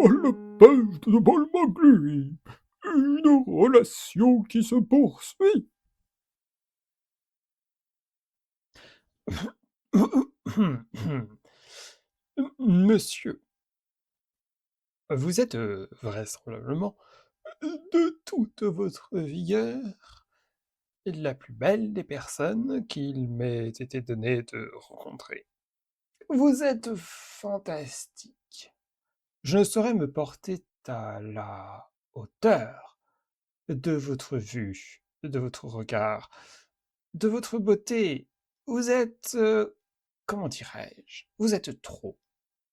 la peste de Paul McLean. Une relation qui se poursuit. Monsieur, vous êtes vraisemblablement, de toute votre vigueur, la plus belle des personnes qu'il m'ait été donné de rencontrer. Vous êtes fantastique. Je ne saurais me porter à la hauteur de votre vue, de votre regard, de votre beauté. Vous êtes, comment dirais-je? Vous êtes trop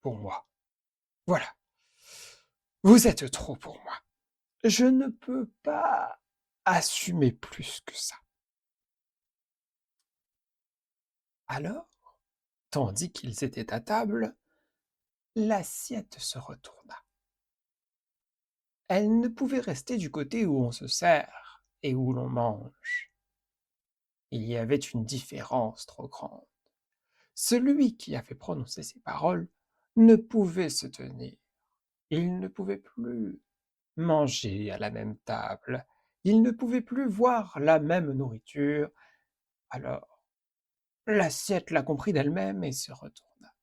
pour moi. Voilà, vous êtes trop pour moi. Je ne peux pas assumer plus que ça. Alors, tandis qu'ils étaient à table, l'assiette se retourna. Elle ne pouvait rester du côté où on se sert et où l'on mange. Il y avait une différence trop grande. Celui qui avait prononcé ces paroles ne pouvait se tenir. Il ne pouvait plus manger à la même table. Il ne pouvait plus voir la même nourriture. Alors, l'assiette la comprit d'elle-même et se retourna.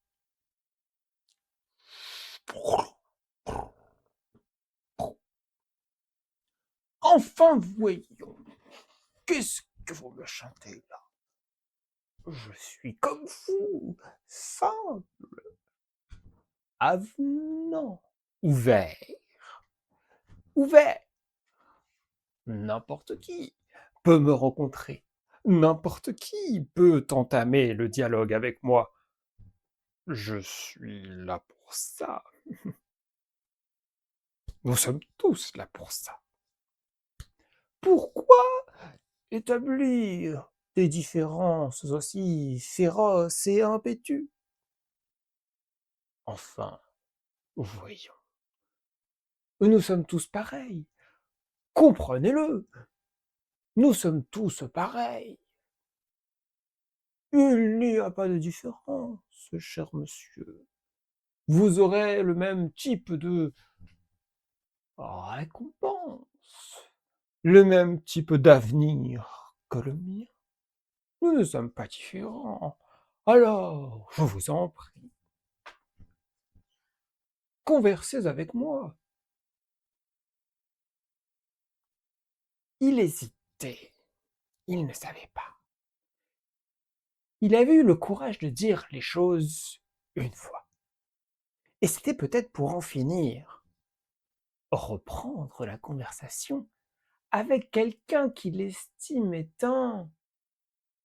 Enfin, voyons, qu'est-ce que vous me chantez là? Je suis comme vous, simple, avenant, ouvert, ouvert. N'importe qui peut me rencontrer. N'importe qui peut entamer le dialogue avec moi. Je suis là pour ça. Nous sommes tous là pour ça. Pourquoi établir des différences aussi féroces et impétues? Enfin, voyons. Nous sommes tous pareils. Comprenez-le. Nous sommes tous pareils. Il n'y a pas de différence, cher monsieur. Vous aurez le même type de récompense, le même type d'avenir que le mien. Nous ne sommes pas différents. Alors, je vous en prie, conversez avec moi. Il hésitait. Il ne savait pas. Il avait eu le courage de dire les choses une fois. Et c'était peut-être pour en finir, reprendre la conversation avec quelqu'un qu'il estime étant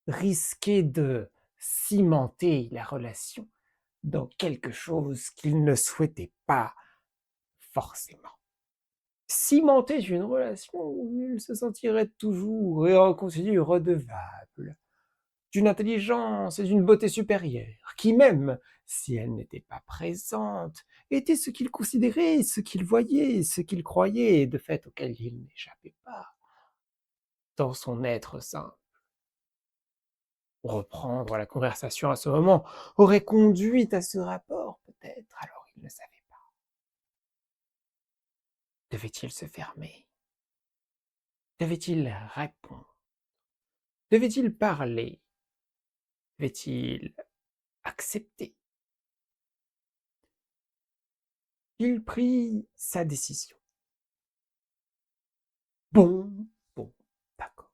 risqué de cimenter la relation dans quelque chose qu'il ne souhaitait pas forcément. Cimenter une relation où il se sentirait toujours et en continu redevable d'une intelligence et d'une beauté supérieure, qui même, si elle n'était pas présente, était ce qu'il considérait, ce qu'il voyait, ce qu'il croyait, et de fait auquel il n'échappait pas, dans son être simple. Reprendre la conversation à ce moment aurait conduit à ce rapport, peut-être, alors il ne savait pas. Devait-il se fermer? Devait-il répondre? Devait-il parler? Devait-il accepter? Il prit sa décision. Bon, bon, d'accord.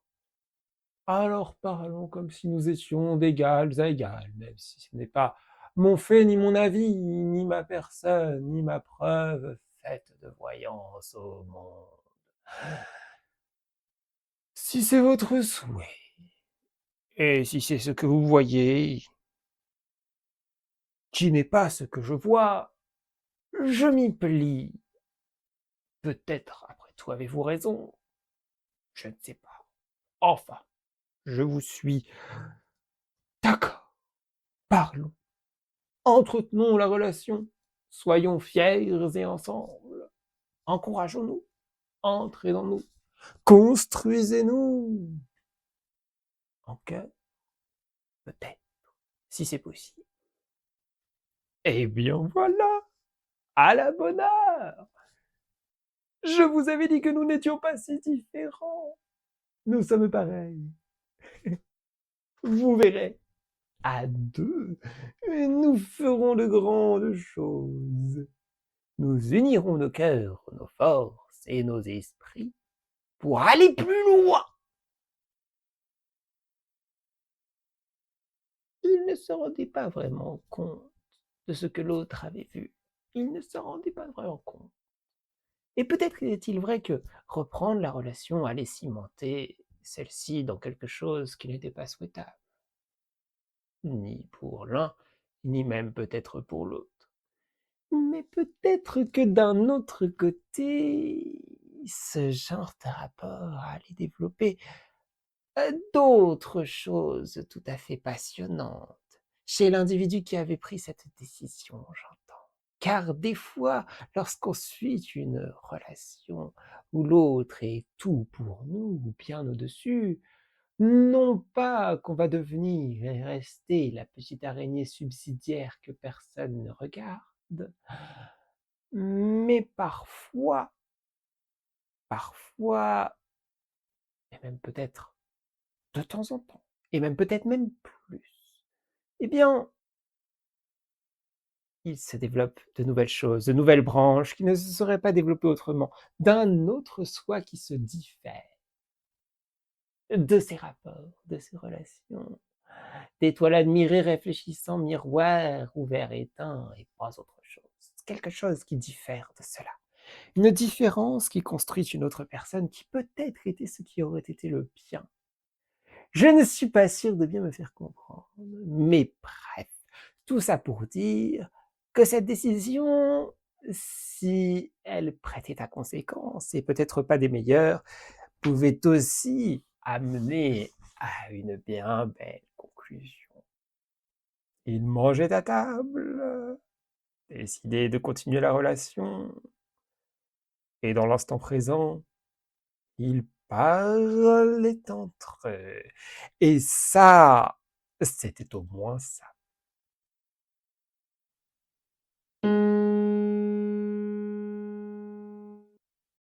Alors parlons comme si nous étions d'égal à égal, même si ce n'est pas mon fait, ni mon avis, ni ma personne, ni ma preuve faite de voyance au monde. Si c'est votre souhait, et si c'est ce que vous voyez, qui n'est pas ce que je vois, je m'y plie. Peut-être, après tout, avez-vous raison, je ne sais pas. Enfin, je vous suis. D'accord, parlons. Entretenons la relation. Soyons fiers et ensemble. Encourageons-nous. Entrez dans nous. Construisez-nous. En cœur, peut-être, si c'est possible. Eh bien voilà. À la bonne heure! Je vous avais dit que nous n'étions pas si différents. Nous sommes pareils. Vous verrez, à deux, nous ferons de grandes choses. Nous unirons nos cœurs, nos forces et nos esprits pour aller plus loin. Il ne se rendait pas vraiment compte de ce que l'autre avait vu. Il ne se rendait pas vraiment compte. Et peut-être est-il vrai que reprendre la relation allait cimenter celle-ci dans quelque chose qui n'était pas souhaitable, ni pour l'un, ni même peut-être pour l'autre. Mais peut-être que d'un autre côté, ce genre de rapport allait développer d'autres choses tout à fait passionnantes chez l'individu qui avait pris cette décision, j'entends. Car des fois, lorsqu'on suit une relation où l'autre est tout pour nous, ou bien au-dessus, non pas qu'on va devenir et rester la petite araignée subsidiaire que personne ne regarde, mais parfois, et même peut-être de temps en temps, et même peut-être même plus, eh bien, il se développe de nouvelles choses, de nouvelles branches qui ne se seraient pas développées autrement, d'un autre soi qui se diffère de ces rapports, de ces relations, d'étoiles admirées, réfléchissant, miroir ouvert éteint, et pas autre chose. Quelque chose qui diffère de cela. Une différence qui construit une autre personne qui peut-être était ce qui aurait été le bien. Je ne suis pas sûr de bien me faire comprendre, mais bref, tout ça pour dire que cette décision, si elle prêtait à conséquence, et peut-être pas des meilleures, pouvait aussi amener à une bien belle conclusion. Ils mangeaient à table, décidaient de continuer la relation, et dans l'instant présent, ils parlaient entre eux. Et ça, c'était au moins ça.